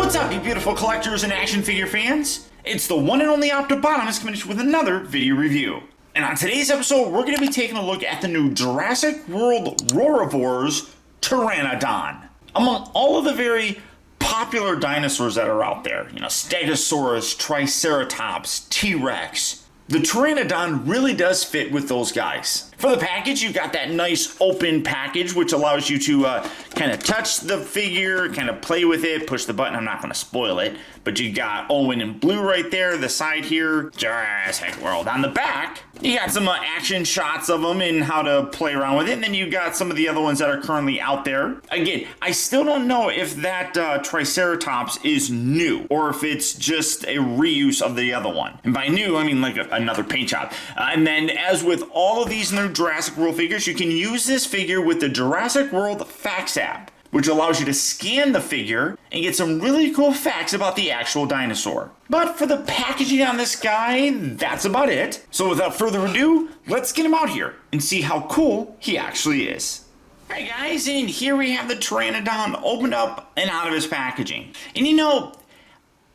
What's up, you beautiful collectors and action figure fans? It's the one and only Optibotimus coming with another video review. And on today's episode, we're going to be taking a look at the new Jurassic World Roarivores PTERANODON. Among all of the very popular dinosaurs that are out there, Stegosaurus, Triceratops, T-Rex, the Pteranodon really does fit with those guys. For the package, you've got that nice open package, which allows you to kind of touch the figure, kind of play with it, push the button. I'm not going to spoil it, but you got Owen in blue right there, the side here, Jurassic World. On the back, you got some action shots of them and how to play around with it, and then you got some of the other ones that are currently out there. Again, I still don't know if that Triceratops is new, or if it's just a reuse of the other one. And by new, I mean like another paint job. And then, as with all of these new Jurassic World figures, you can use this figure with the Jurassic World Facts app, which allows you to scan the figure and get some really cool facts about the actual dinosaur. But for the packaging on this guy, that's about it. So without further ado, let's get him out here and see how cool he actually is. Alright guys, and here we have the Pteranodon opened up and out of his packaging. And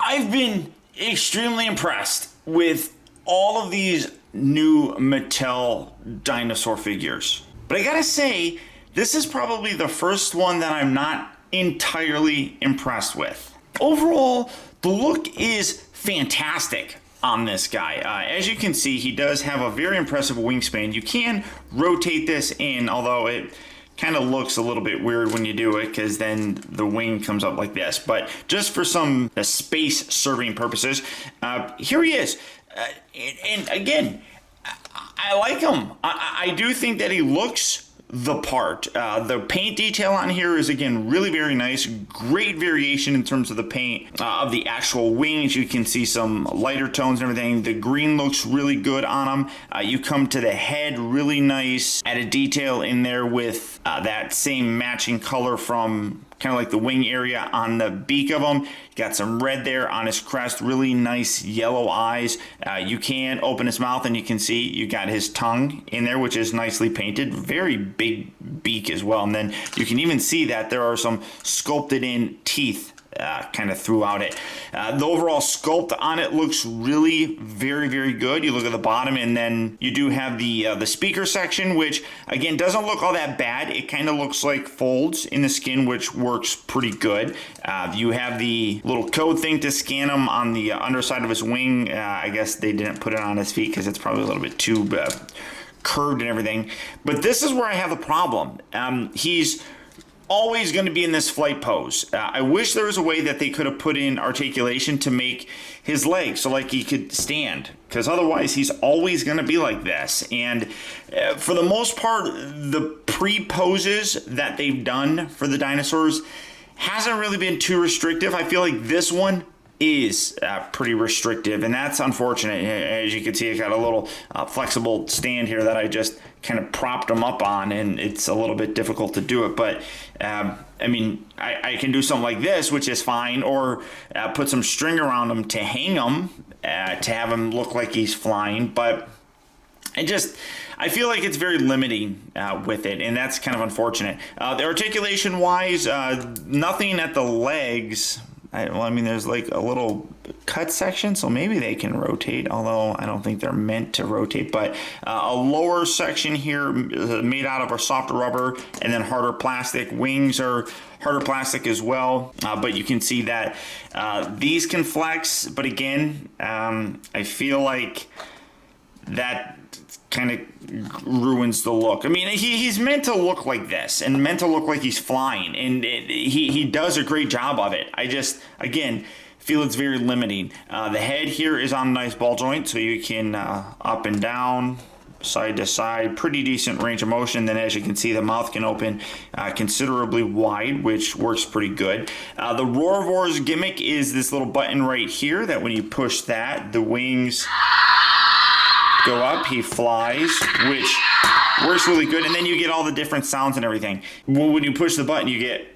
I've been extremely impressed with all of these new Mattel dinosaur figures. But I gotta say, this is probably the first one that I'm not entirely impressed with. Overall, the look is fantastic on this guy. As you can see, he does have a very impressive wingspan. You can rotate this in, although it kind of looks a little bit weird when you do it, because then the wing comes up like this. But just for some space serving purposes, here he is. And again, I like him. I do think that he looks the part. The paint detail on here is, again, really very nice. Great variation in terms of the paint of the actual wings. You can see some lighter tones and everything. The green looks really good on him. You come to the head, really nice. Added detail in there with that same matching color from kind of like the wing area on the beak of him. Got some red there on his crest, really nice yellow eyes. You can open his mouth and you can see you got his tongue in there, which is nicely painted. Very big beak as well. And then you can even see that there are some sculpted in teeth kind of throughout it. The overall sculpt on it looks really very, very good. You look at the bottom, and then you do have the speaker section, which again doesn't look all that bad. It kind of looks like folds in the skin, which works pretty good. You have the little code thing to scan him on the underside of his wing. I guess they didn't put it on his feet because it's probably a little bit too curved and everything. But this is where I have a problem. He's always going to be in this flight pose. I wish there was a way that they could have put in articulation to make his legs so like he could stand, because otherwise he's always going to be like this. And for the most part, the pre-poses that they've done for the dinosaurs hasn't really been too restrictive. I feel like this one is pretty restrictive, and that's unfortunate. As you can see, I got a little flexible stand here that I just kind of propped him up on, and it's a little bit difficult to do it. But I mean, I can do something like this, which is fine, or put some string around him to hang him to have him look like he's flying. But I feel like it's very limiting with it, and that's kind of unfortunate. The articulation wise, nothing at the legs. There's like a little cut section, so maybe they can rotate, although I don't think they're meant to rotate. But a lower section here made out of a softer rubber and then harder plastic. Wings are harder plastic as well, but you can see that these can flex. But again, I feel like that kind of ruins the look. I mean, he's meant to look like this and meant to look like he's flying, and he does a great job of it. I just, again, feel it's very limiting. The head here is on a nice ball joint, so you can up and down, side to side, pretty decent range of motion. Then as you can see, the mouth can open considerably wide, which works pretty good. The Roarivores gimmick is this little button right here that when you push that, the wings go up, he flies, which works really good. And then you get all the different sounds and everything. When you push the button, you get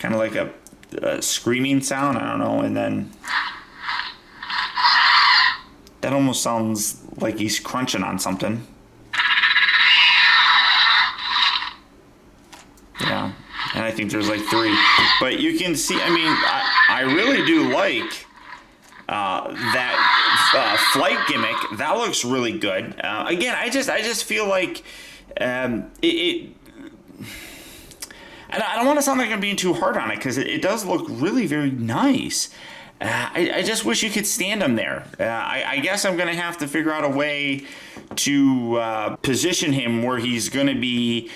kind of like a screaming sound, I don't know, and then that almost sounds like he's crunching on something. Yeah, and I think there's like 3. But you can see, I mean, I really do like that flight gimmick. That looks really good. Again, I just feel like I don't want to sound like I'm being too hard on it, because it does look really very nice. I just wish you could stand him there. I guess I'm going to have to figure out a way to position him where he's going to be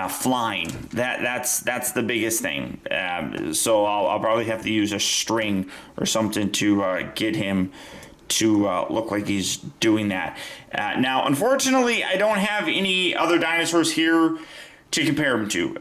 flying. That's the biggest thing. So I'll probably have to use a string or something to get him to look like he's doing that. Now, unfortunately, I don't have any other dinosaurs here to compare him to.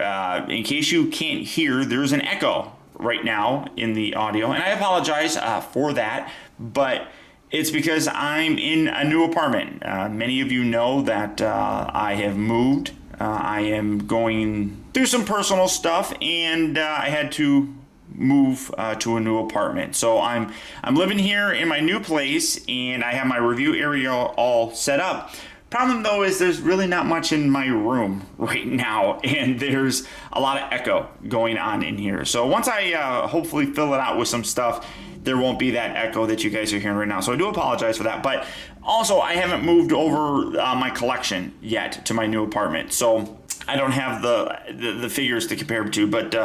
In case you can't hear, there's an echo right now in the audio, and I apologize for that, but it's because I'm in a new apartment. Many of you know that I have moved. I am going through some personal stuff, and I had to move to a new apartment. So I'm living here in my new place, and I have my review area all set up. Problem though is there's really not much in my room right now, and there's a lot of echo going on in here. So once I hopefully fill it out with some stuff, there won't be that echo that you guys are hearing right now. So I do apologize for that. But also, I haven't moved over my collection yet to my new apartment, so I don't have the figures to compare to. But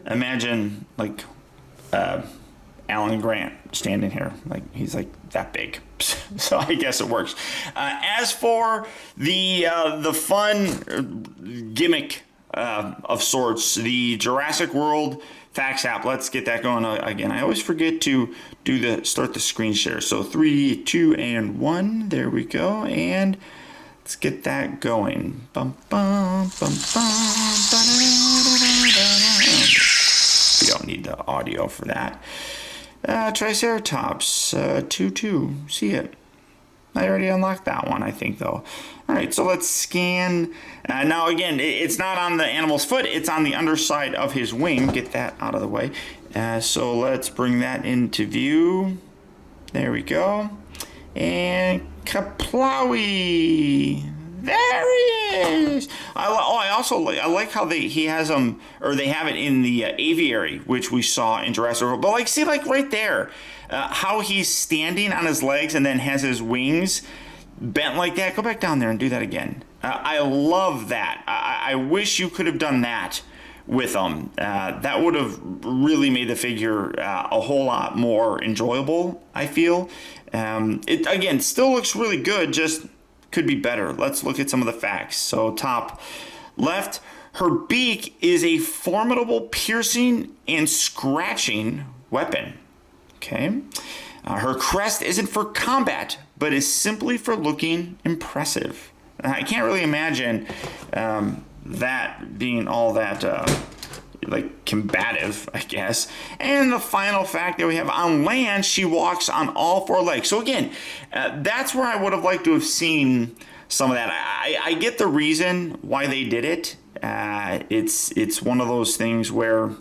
imagine like Alan Grant standing here, like he's like that big. So I guess it works. As for the fun gimmick of sorts, the Jurassic World Facts app, let's get that going again. I always forget to start the screen share. So 3, 2, and 1. There we go. And let's get that going. Bum, bum, bum, bum, we don't need the audio for that. Triceratops, 2. See it. I already unlocked that one, I think, though. All right, so let's scan. Now, again, it's not on the animal's foot. It's on the underside of his wing. Get that out of the way. So let's bring that into view. There we go. And Kaplawi. There he is. I like how he has them, or they have it in the aviary, which we saw in Jurassic World. But like, see, like right there, how he's standing on his legs and then has his wings bent like that. Go back down there and do that again. I love that. I wish you could have done that with them. That would have really made the figure a whole lot more enjoyable, I feel. It again still looks really good, just could be better. Let's look at some of the facts. So top left, her beak is a formidable piercing and scratching weapon. Okay. Her crest isn't for combat, but is simply for looking impressive. I can't really imagine that being all that like combative, I guess. And the final fact that we have, on land, she walks on all 4 legs. So again, that's where I would have liked to have seen some of that. I get the reason why they did it. It's one of those things where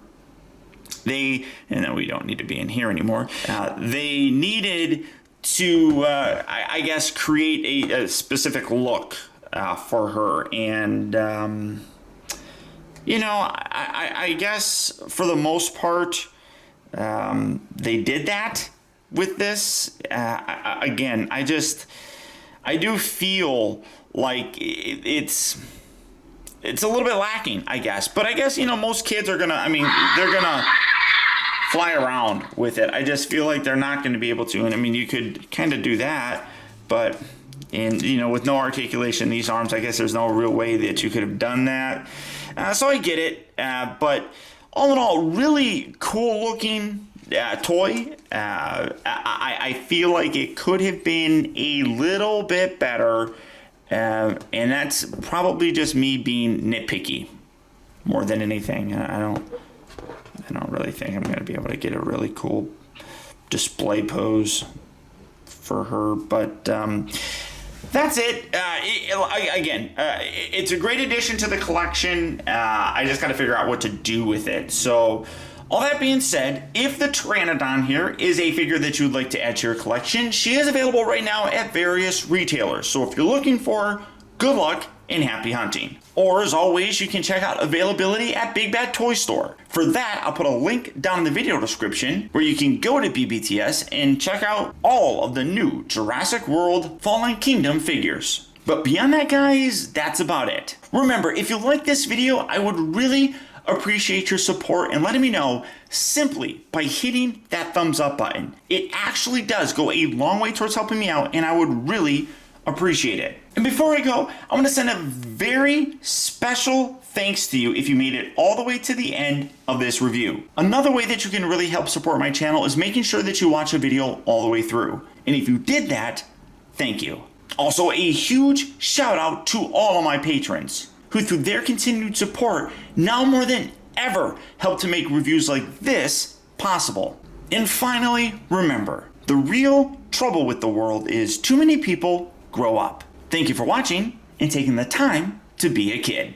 and then we don't need to be in here anymore. They needed to, I guess, create a specific look for her. And you know, I guess for the most part, they did that with this. Again, I do feel like it's a little bit lacking, I guess. But I guess, you know, most kids are they're gonna fly around with it. I just feel like they're not going to be able to. And I mean, you could kind of do that, but with no articulation in these arms, I guess there's no real way that you could have done that. So I get it, but all in all, really cool looking toy. I feel like it could have been a little bit better, and that's probably just me being nitpicky more than anything. I don't really think I'm going to be able to get a really cool display pose for her, but that's it. It's a great addition to the collection. I just got to figure out what to do with it. So, all that being said, if the Pteranodon here is a figure that you'd like to add to your collection, she is available right now at various retailers. So if you're looking for her, good luck and happy hunting. Or as always, you can check out availability at Big Bad Toy Store. For that, I'll put a link down in the video description where you can go to BBTS and check out all of the new Jurassic World Fallen Kingdom figures. But beyond that, guys, that's about it. Remember, if you like this video, I would really appreciate your support and letting me know simply by hitting that thumbs up button. It actually does go a long way towards helping me out, and I would really appreciate it. And before I go, I want to send a very special thanks to you if you made it all the way to the end of this review. Another way that you can really help support my channel is making sure that you watch a video all the way through. And if you did that, thank you. Also, a huge shout out to all of my patrons who through their continued support now more than ever help to make reviews like this possible. And finally, remember, the real trouble with the world is too many people grow up. Thank you for watching and taking the time to be a kid.